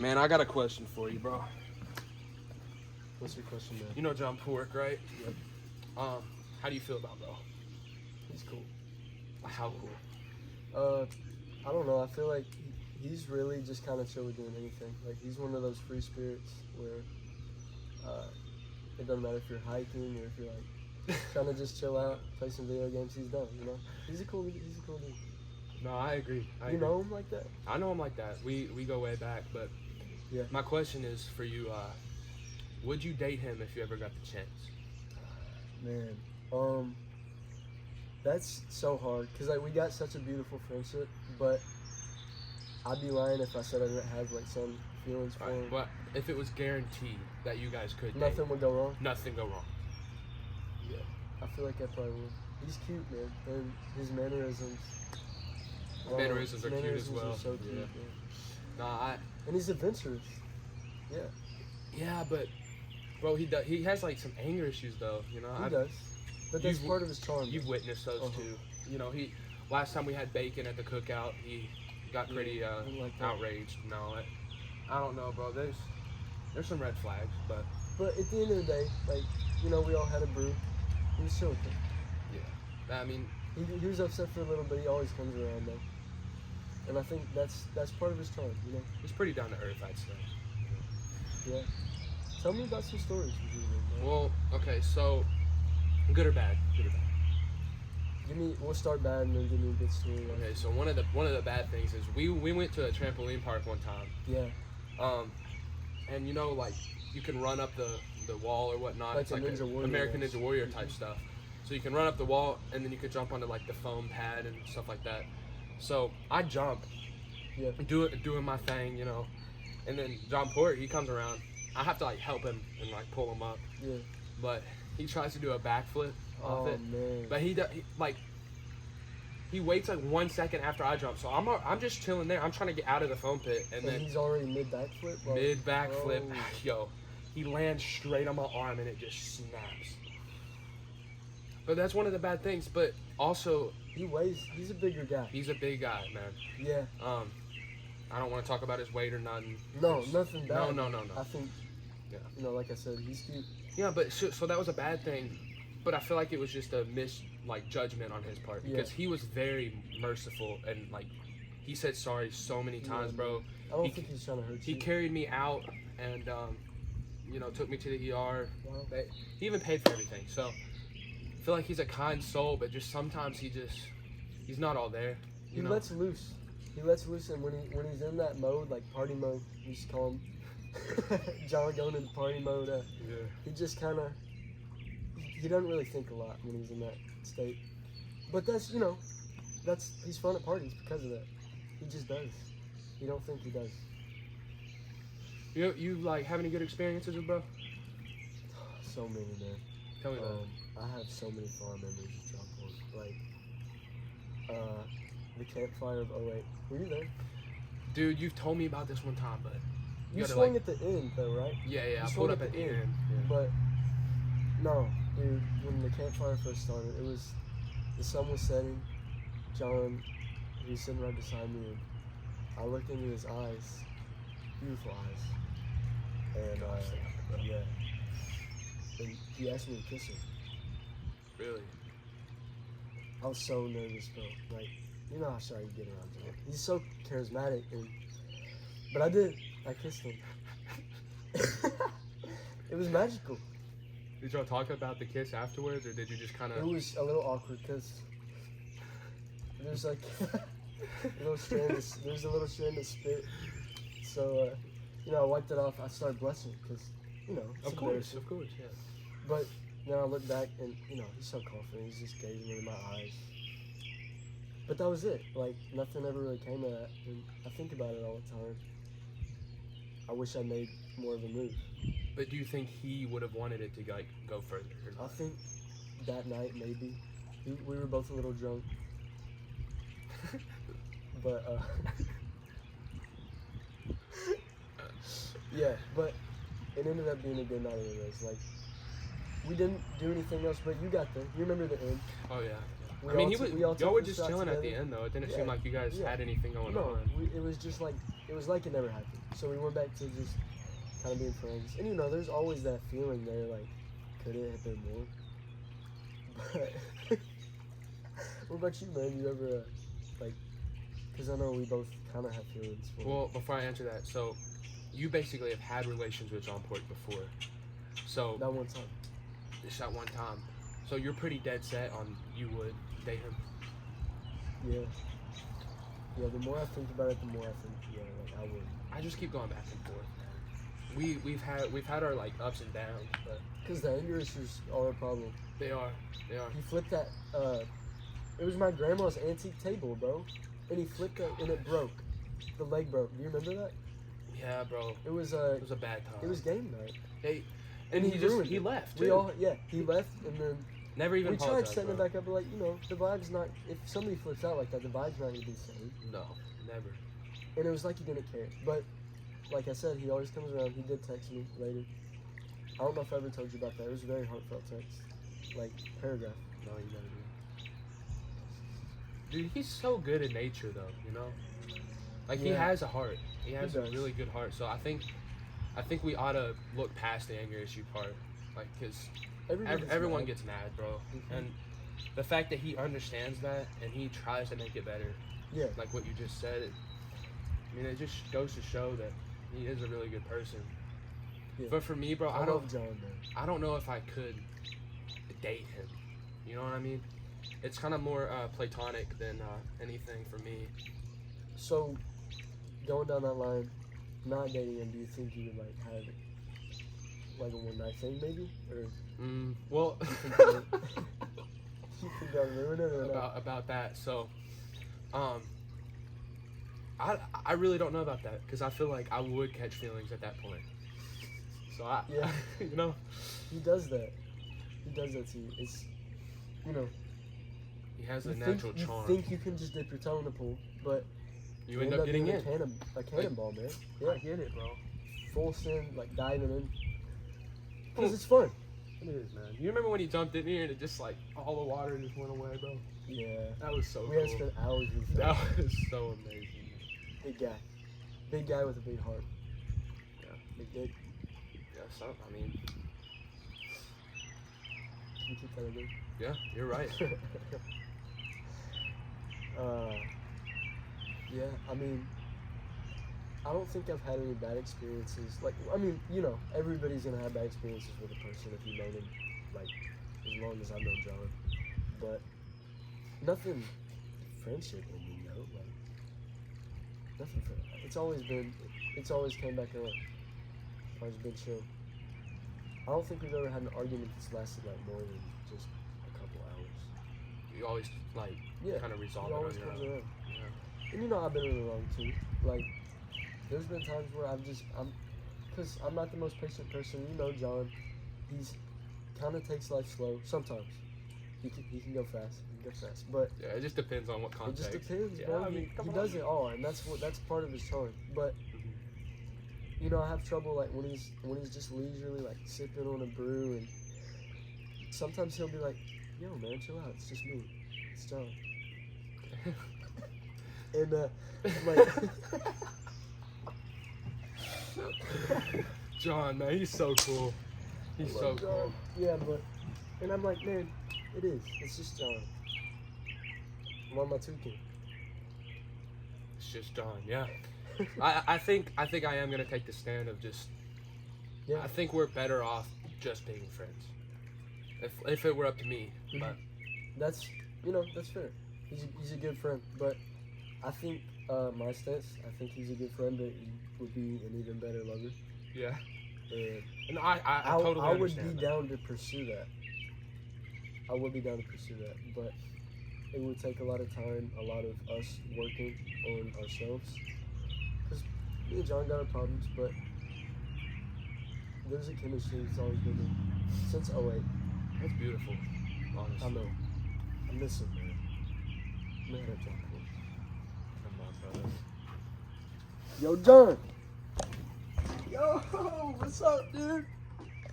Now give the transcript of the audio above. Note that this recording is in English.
Man, I got a question for you, bro. What's your question, man? You know John Pork, right? Yep. How do you feel about bro? He's cool. How cool? I don't know. I feel like he's really just kind of chill with doing anything. Like, he's one of those free spirits where it doesn't matter if you're hiking or if you're like trying to just chill out, play some video games. He's done. You know, he's a cool dude. No, I agree. You know him like that? I know him like that. We go way back, but Yeah. my question is for you. Would you date him if you ever got the chance? Man, that's so hard because like we got such a beautiful friendship, but I'd be lying if I said I didn't have like some feelings for him. But if it was guaranteed that you guys could Nothing date, would go wrong. nothing go wrong. Yeah, I feel like I probably would. He's cute, man, and his mannerisms. Mannerisms are cute as well. Are so cute, Yeah. man. Nah, And he's adventurous. Yeah, yeah, but bro, he has like some anger issues though. You know, he does. But that's You've- part of his charm. You've witnessed those too. You know, last time we had bacon at the cookout, he got pretty didn't like that. outraged. No, I don't know, bro. There's some red flags, but But at the end of the day, like, you know, we all had a brew. He was chill with it. yeah, I mean, He was upset for a little bit. He always comes around though, and I think that's part of his charm. You know. he's pretty down to earth, I'd say. Yeah. Tell me about some stories with you, man. Well, okay, so good or bad? Good or bad? We'll start bad and then give me a good story. Okay, so one of the bad things is we went to a trampoline park one time. Yeah. And you know, like you can run up the wall or whatnot. Like It's a like Ninja Warrior American race. Ninja Warrior type stuff. So you can run up the wall and then you could jump onto like the foam pad and stuff like that. So I jump, Yeah. doing my thing, you know, and then John Porter, he comes around. I have to like help him and like pull him up, Yeah. but he tries to do a backflip off Oh it. man. But he waits like 1 second after I jump, so I'm just chilling there. I'm trying to get out of the foam pit, and So then he's already mid backflip. Like, mid backflip, bro. yo, he lands straight on my arm and it just snaps. But that's one of the bad things. But also, He's a bigger guy. he's a big guy, man. Yeah. I don't want to talk about his weight or nothing. No, nothing bad. No. I think. Yeah. You know, like I said, he's cute. Yeah, but so that was a bad thing. But I feel like it was just a judgment on his part because he was very merciful and like he said sorry so many times, Yeah, bro. I don't think he's trying to hurt He you. carried me out and you know, took me to the ER. Wow. He even paid for everything. So I feel like he's a kind soul, but just sometimes he's not all there. He You know? lets loose. He lets loose, and when he's in that mode, like party mode, we used to call him John going into party mode. Yeah. He just kind of he doesn't really think a lot when he's in that state. But that's he's fun at parties because of that. He just does. You don't think he does. You like have any good experiences with bro? So many, man. Tell me about it. I have so many fond memories of John Porter. Like, the campfire of '08. Were you there? Dude, you've told me about this one time, but You gotta, swung like- at the end, though, right? yeah, You I swung pulled up at the end. Yeah. But no, dude. When the campfire first started, the sun was setting. John, he was sitting right beside me, and I looked into his eyes, beautiful eyes, and yeah. And he asked me to kiss him. Really? I was so nervous, bro. Like, you know how shy you get around John. He's so charismatic, but I did. I kissed him. It was magical. Did y'all talk about the kiss afterwards, or did you just kind It of? was a little awkward because there's like there's a little strand of spit. So, I wiped it off. I started blushing because, it's Of course, embarrassing. yeah. But then I look back and, he's so confident. He's just gazing into my eyes. But that was it. Like, nothing ever really came of that. And I think about it all the time. I wish I made more of a move. But do you think he would have wanted it to like go further? Or I not? think that night, maybe. We were both a little drunk. But, yeah, but it ended up being a good night anyways. Like, we didn't do anything else, but you got there. You remember the end. Oh yeah. We I mean, all he took- was. we all Y'all took were the just shot chilling at the together. end, though. It didn't Yeah. seem like you guys Yeah. had anything going No, on. it was just like, it was like it never happened. So we went back to just kind of being friends. And you know, there's always that feeling there, like, could it have been more? But what about you, man? You ever like? Because I know we both kind of have feelings. For Well, before I answer that, so you basically have had relations with John Pork before. So that one time. just that one time. So you're pretty dead set on you would date him. Yeah. Yeah. The more I think about it, the more I think, yeah, like I would. I just keep going back and forth. We've had our like ups and downs, but Because the anger issues are a problem. they are. He flipped that. It was my grandma's antique table, bro, and he flipped it and it broke. The leg broke. Do you remember that? Yeah, bro. It was It was a bad time. It was game night. Hey, and he he just ruined he it. left. We too. all he left and then Never even we tried apologized, setting it bro. back up, but like, you know, the vibe's not. If somebody flips out like that, the vibe's not gonna be the same. No, never. And it was like he didn't care. But like I said, he always comes around. He did text me later. I don't know if I ever told you about that. It was a very heartfelt text, like paragraph. No, you never do. Dude, he's so good in nature, though. You know, like he Yeah. has a heart. He has a does. really good heart. So I think we ought to look past the anger issue part, like, cause everyone mad. gets mad, bro. Mhm. And the fact that he understands that and he tries to make it better, Yeah. like what you just said, I mean, it just goes to show that he is a really good person. Yeah. But for me, bro, I love John, man. I don't know if I could date him. You know what I mean? It's kind of more platonic than anything for me. So, going down that line, not dating him, do you think you would like have like a one night thing maybe, or Well, you think that would- you think that would ruin it or not? about that. So, I really don't know about that because I feel like I would catch feelings at that point. So Yeah. you know, He does that. He does that to you. It's, you know, he has you a natural think, charm. You think you can just dip your toe in the pool, but You end up getting being in. a cannonball, man. I Yeah, get it, bro. full send, like diving in, because it's fun. It is, man. You remember when he jumped in here and it just like all the water just went away, bro? Yeah, That was so we had cool. spent hours with him. That was so amazing. Big guy with a big heart. Yeah. Big dick. Yeah, so I mean, Can you keep that in there? yeah, you're right. Yeah, I mean, I don't think I've had any bad experiences. Like, I mean, you know, everybody's gonna have bad experiences with a person if you know them, like, as long as I've known John. But nothing friendship in me, no, like, nothing for it's always came back around. It's always been chill. I don't think we've ever had an argument that's lasted, like, more than just a couple hours. You always like Yeah, kind of resolve it it always on your comes own. around. Yeah. And you know, I've been in the wrong too. Like, there's been times where because I'm not the most patient person. You know, John, he's kind of takes life slow. Sometimes he can go fast. But Yeah, it just depends on what it context. just depends, Yeah, bro. I mean, he come does on. it all, and that's part of his charm. But you know, I have trouble like when he's just leisurely like sipping on a brew, and sometimes he'll be like, "Yo, man, chill out. It's just me. It's John." And I'm like, John, man, he's so cool. He's I so love cool. John. Yeah, and I'm like, man, it is. It's just John. I'm on my toucan. It's just John. Yeah. I think I am gonna take the stand of just. Yeah. I think we're better off just being friends. If it were up to me, but That's fair. He's a good friend, but I think my stance. I think he's a good friend, but he would be an even better lover. yeah. And And I totally I would understand be that. down to pursue that. I would be down to pursue that, but it would take a lot of time, a lot of us working on ourselves. Because me and John got our problems, but there's a chemistry that's always been there since 08. That's beautiful. Honestly. I know. I miss him, man. Man, at John Court. Come on, brother. Yo, John! Yo, what's up, dude?